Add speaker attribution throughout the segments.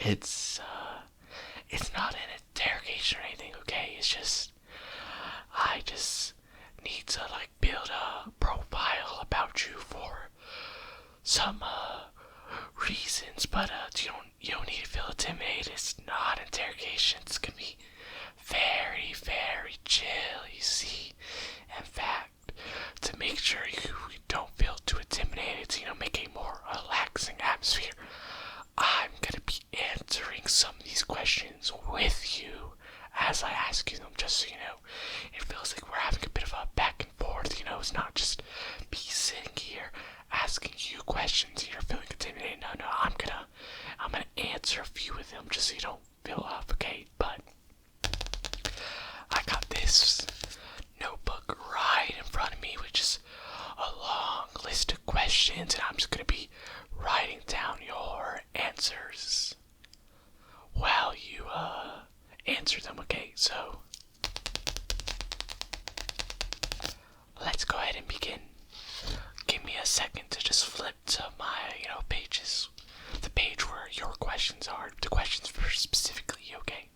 Speaker 1: It's it's not an interrogation or anything, okay? It's just I just need to like build a profile about you for some reasons, but you don't need to feel intimidated. It's not interrogation. It's gonna be very, very chill, you see. In fact, to make sure you don't feel too intimidated, to make a more relaxing atmosphere, I'm gonna be answering some of these questions with you as I ask you them, just so you know. It feels like we're having a bit of a back and forth, it's not just me sitting here asking you questions and you're feeling intimidated. No, I'm gonna answer a few of them just so you don't feel off, okay? But I got this notebook right in front of me, which is a long list of questions, and I'm just gonna be writing down your answers while you answer them, okay? So let's go ahead and begin. Give me a second to just flip to my, pages. The page where your questions are. The questions for specifically, okay?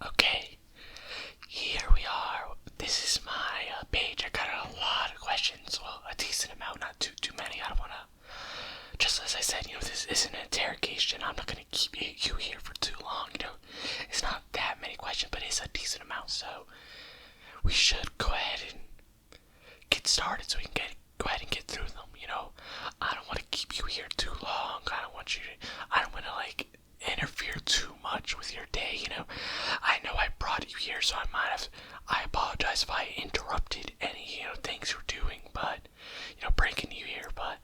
Speaker 1: Okay, here we are. This is my page. I got a lot of questions. Well, a decent amount, not too many. I don't want to. Just as I said, this isn't an interrogation. I'm not gonna keep you here for too long. It's not that many questions, but it's a decent amount. So we should go ahead and get started, so we can go ahead and get through them. I don't want to keep you here too long. I don't want to like interfere too much with your day. I know I brought you here, so I apologize if I interrupted any, things you're doing, but, bringing you here, but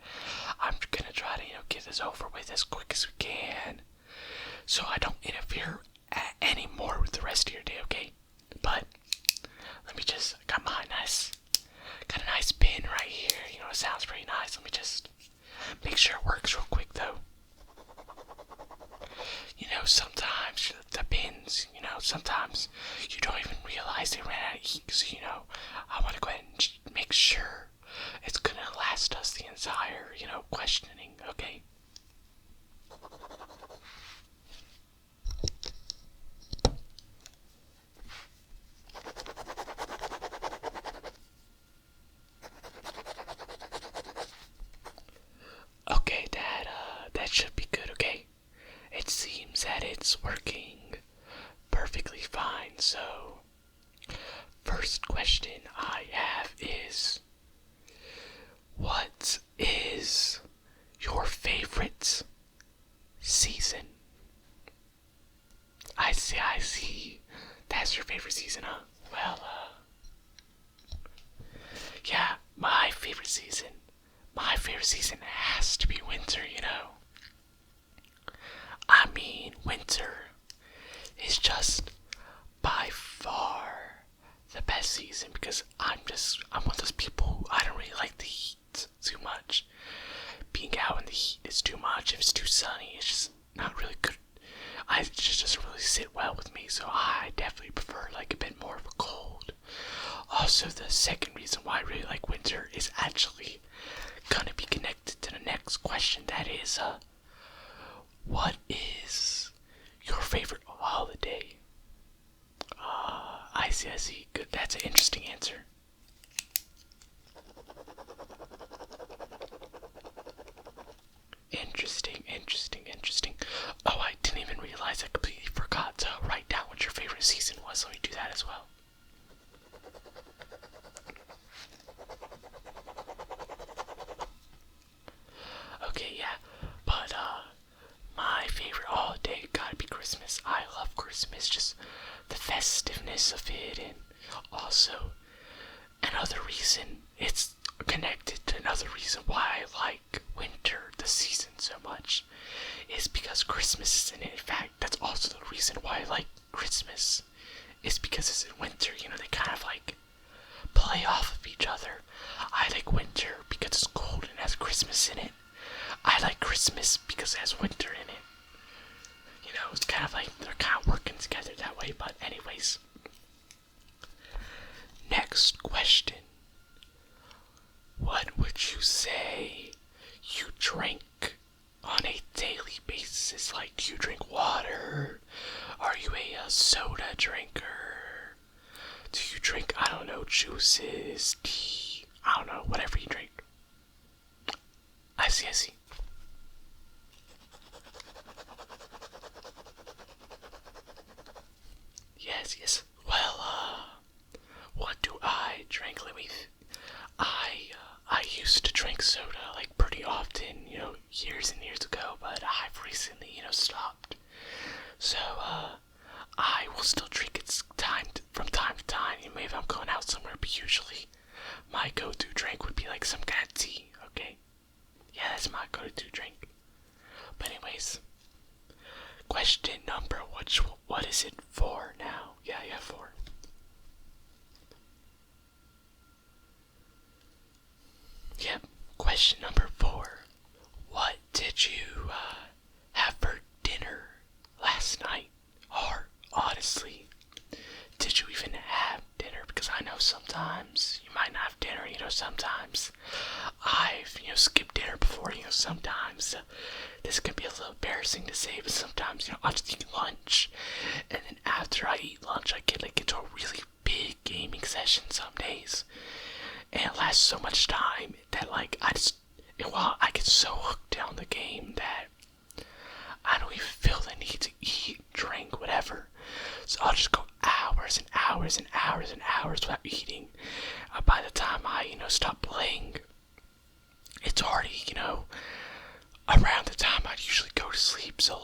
Speaker 1: I'm gonna try to, get this over with as quick as we can, so I don't interfere anymore with the rest of your day, okay? But, let me just, got a nice pin right here, it sounds pretty nice. Let me just make sure it works real quick, though. Sometimes the pins, sometimes you don't even realize they ran out of ink. So, I want to go ahead and make sure it's going to last us the entire, questioning, okay? Okay, that should be good, okay? It seems that it's working perfectly fine. So, first question I have is, what is your favorite season? I see. That's your favorite season, huh? Well, yeah, my favorite season. My favorite season has to be winter, I mean, winter is just by far the best season, because I'm one of those people who I don't really like the heat too much. Being out in the heat is too much. If it's too sunny, it's just not really good. It just doesn't really sit well with me, so I definitely prefer like a bit more of a cold. Also, the second reason why I really like winter is actually gonna be connected to the next question. That is, what is your favorite holiday? I see. Good. That's an interesting answer. Interesting. Oh, I didn't even realize I completely forgot to write down what your favorite season was. Let me do that as well. Okay, yeah. But, my favorite holiday gotta be Christmas. I love Christmas. Just the festiveness of it, and also another reason, it's connected to another reason why I like winter, the season, Christmas in it. I like Christmas because it has winter in it. You know, it's kind of like they're kind of working together that way. But anyways, next question. What would you say you drink on a daily basis? Like, do you drink water? Are you a soda drinker? Do you drink, I don't know, juices, tea? I don't know, whatever you drink. I see. Yes. Well, what do I drink? I used to drink soda, like, pretty often, years and years ago, but I've recently, stopped. So, I will still drink it from time to time, maybe if I'm going out somewhere, but usually my go-to drink would be like some kind of tea, okay? Yeah, that's my go-to drink. But anyways, question number, what is it for now? Yeah, 4. Yep, question number 4. What did you have for dinner last night? Or, honestly, did you even have dinner? Because I know sometimes you might not have dinner, sometimes I've, skipped dinner before, sometimes this can be a little embarrassing to say, but sometimes, I'll just eat lunch, and then after I eat lunch, I get into a really big gaming session some days, and it lasts so much time that, I get so hooked on the game that I don't even feel the need to eat, drink, whatever. So I'll just go hours and hours and hours and hours without eating. By the time I, stop playing, it's already, around the time I'd usually go to sleep. So,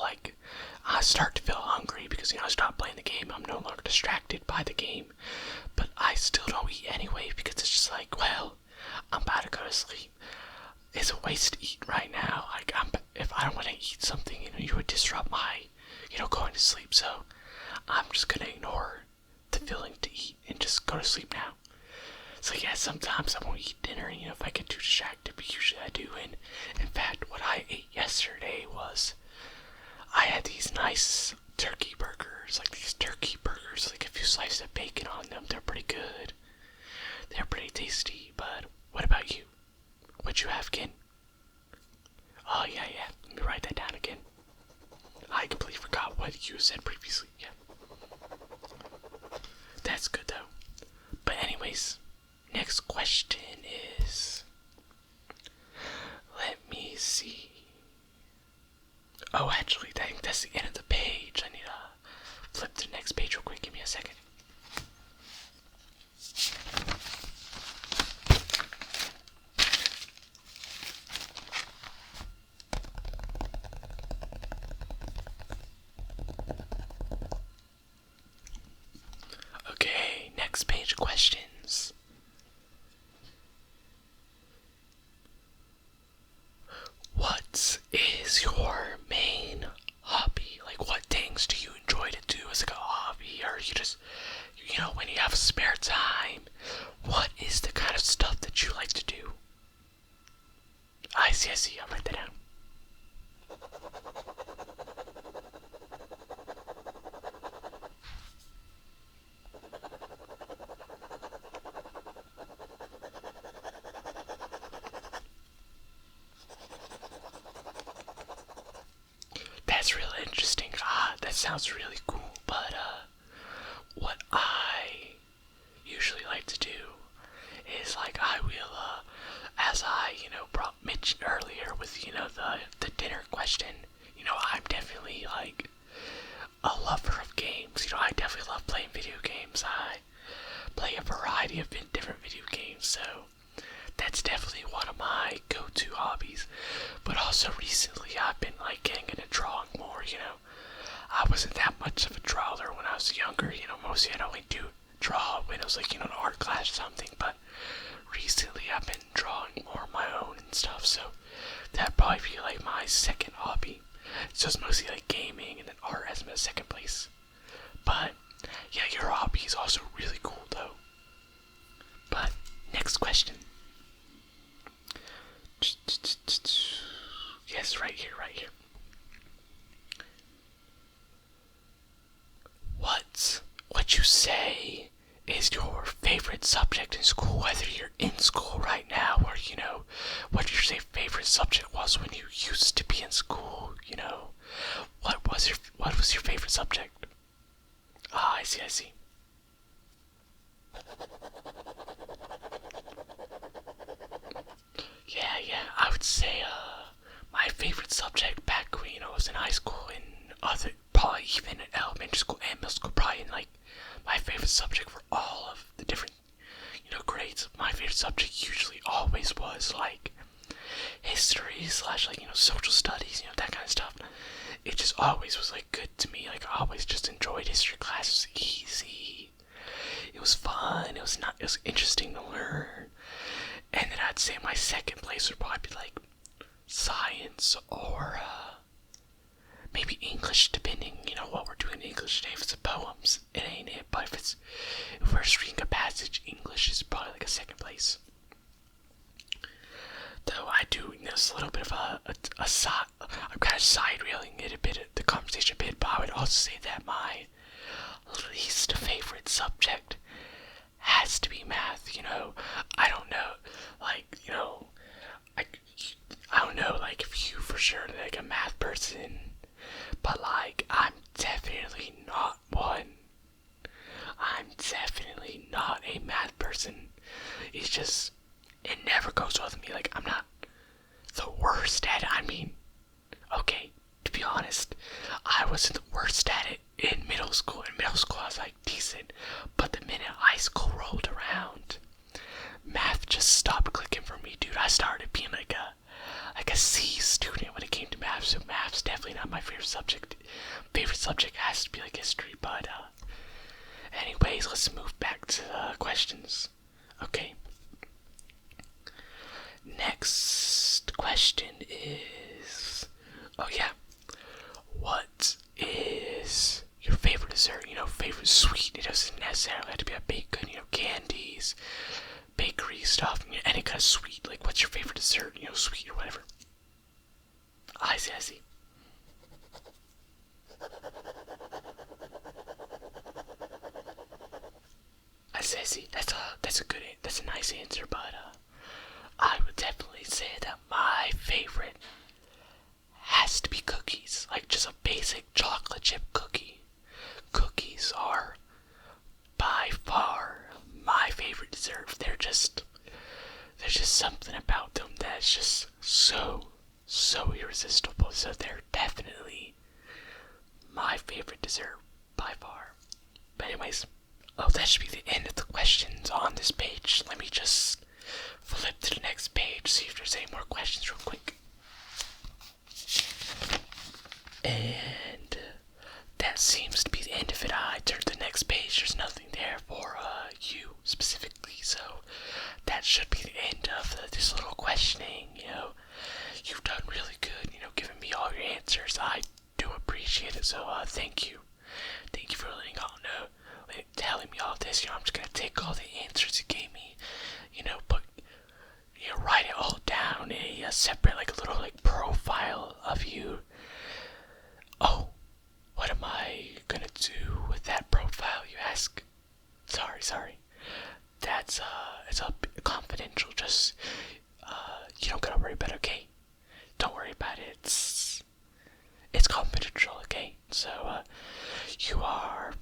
Speaker 1: I start to feel hungry because, I stop playing the game. I'm no longer distracted by the game. But I still don't eat anyway because it's just well, I'm about to go to sleep. It's a waste to eat right now. If I don't want to eat something, you would disrupt my, going to sleep. So I'm just gonna ignore the feeling to eat and just go to sleep now. So yeah, sometimes I won't eat dinner, if I get too distracted, but usually I do. And in fact, what I ate yesterday was, I had these nice turkey burgers, like a few slices of bacon on them. They're pretty good. They're pretty tasty. But what about you? What'd you have again? Oh, yeah. Let me write that down again. I completely forgot what you said previously. Yeah. That's good, though. But anyways, next question is... Let me see. Oh, actually, I think that's the end of the page. I need to flip to the next page real quick. Give me a second. Okay, next page questions. What is your main hobby? What things do you enjoy to do as a hobby? Or you just, when you have spare time, what is the kind of stuff that you like to do? I see, I'll write that down. That's really interesting. That sounds really cool. But what I usually like to do is I will, as I mentioned earlier with the dinner question. I'm definitely a lover of games. I definitely love playing video games. I play a variety of different video games, so that's definitely one of my go-to hobbies. But also recently I've been getting into drawing more. I wasn't that much of a drawer when I was younger. Mostly I'd only draw when it was an art class or something. But recently I've been drawing more on my own and stuff. So that'd probably be my second hobby. It's just mostly gaming, and then art has my second place. But yeah, your hobby is also really cool though. But next question. Yes, right here, right here. What you say is your favorite subject in school, whether you're in school right now or, what your favorite subject was when you used to be in school, what was your favorite subject? Ah, I see, I see. Yeah, I would say, my favorite subject back when, I was in high school and probably even in elementary school and middle school, probably in, like, my favorite subject for all of the different, grades. My favorite subject usually always was, like, history slash, like, social studies, that kind of stuff. It just always was, like, good to me. Like, I always just enjoyed history class. It was easy. It was fun. It was interesting to learn. And then I'd say my second place would probably be, like, science or, maybe English, depending, what we're doing in English today. If it's poems, it ain't it. But if we're just reading a passage, English is probably like a second place. Though I do, there's a little bit of a side, I'm kind of side railing it a bit, the conversation a bit, but I would also say that my least favorite subject has to be math. I don't know, like, I don't know, like, if you for sure like a math person, but like, I'm definitely not one. I'm definitely not a math person. It's just, it never goes with me. Like, I'm not the worst at it. I mean, okay, to be honest, I wasn't the worst at it in middle school. In middle school, I was like decent, but the minute high school rolled around, math just stopped clicking for me, dude. I started being like a C student when it came to math, so math's definitely not my favorite subject. Favorite subject has to be like history, but anyways, let's move back to the questions. Okay. Next question is, oh yeah, what is your favorite dessert? Favorite sweet. It doesn't necessarily have to be a baked good, candies, bakery stuff, any kind of sweet. Like, what's your favorite dessert? Sweet or whatever. I see, I see. I see. That's a nice answer, but I would definitely say that my favorite has to be cookies. Like, just a basic chocolate chip cookie. Cookies are by far my favorite dessert. There's just something about them that's just so irresistible. So they're definitely my favorite dessert by far. But anyways, that should be the end of the questions on this page. Let me just flip to the next page, see if there's any more questions real quick. And that seems to be the end of it. I turned to the next page. There's nothing there for you specifically, so that should be the end of this little questioning. You've done really good, giving me all your answers. I do appreciate it, so thank you. Thank you for telling me all this. I'm just gonna take all the answers you gave me, write it all down in a separate, like, a little, like, profile of you. Oh, what am I gonna do with that profile, you ask? Sorry. That's, it's confidential. Just, you don't gotta worry about it, okay? Don't worry about it. It's confidential, okay? So, you are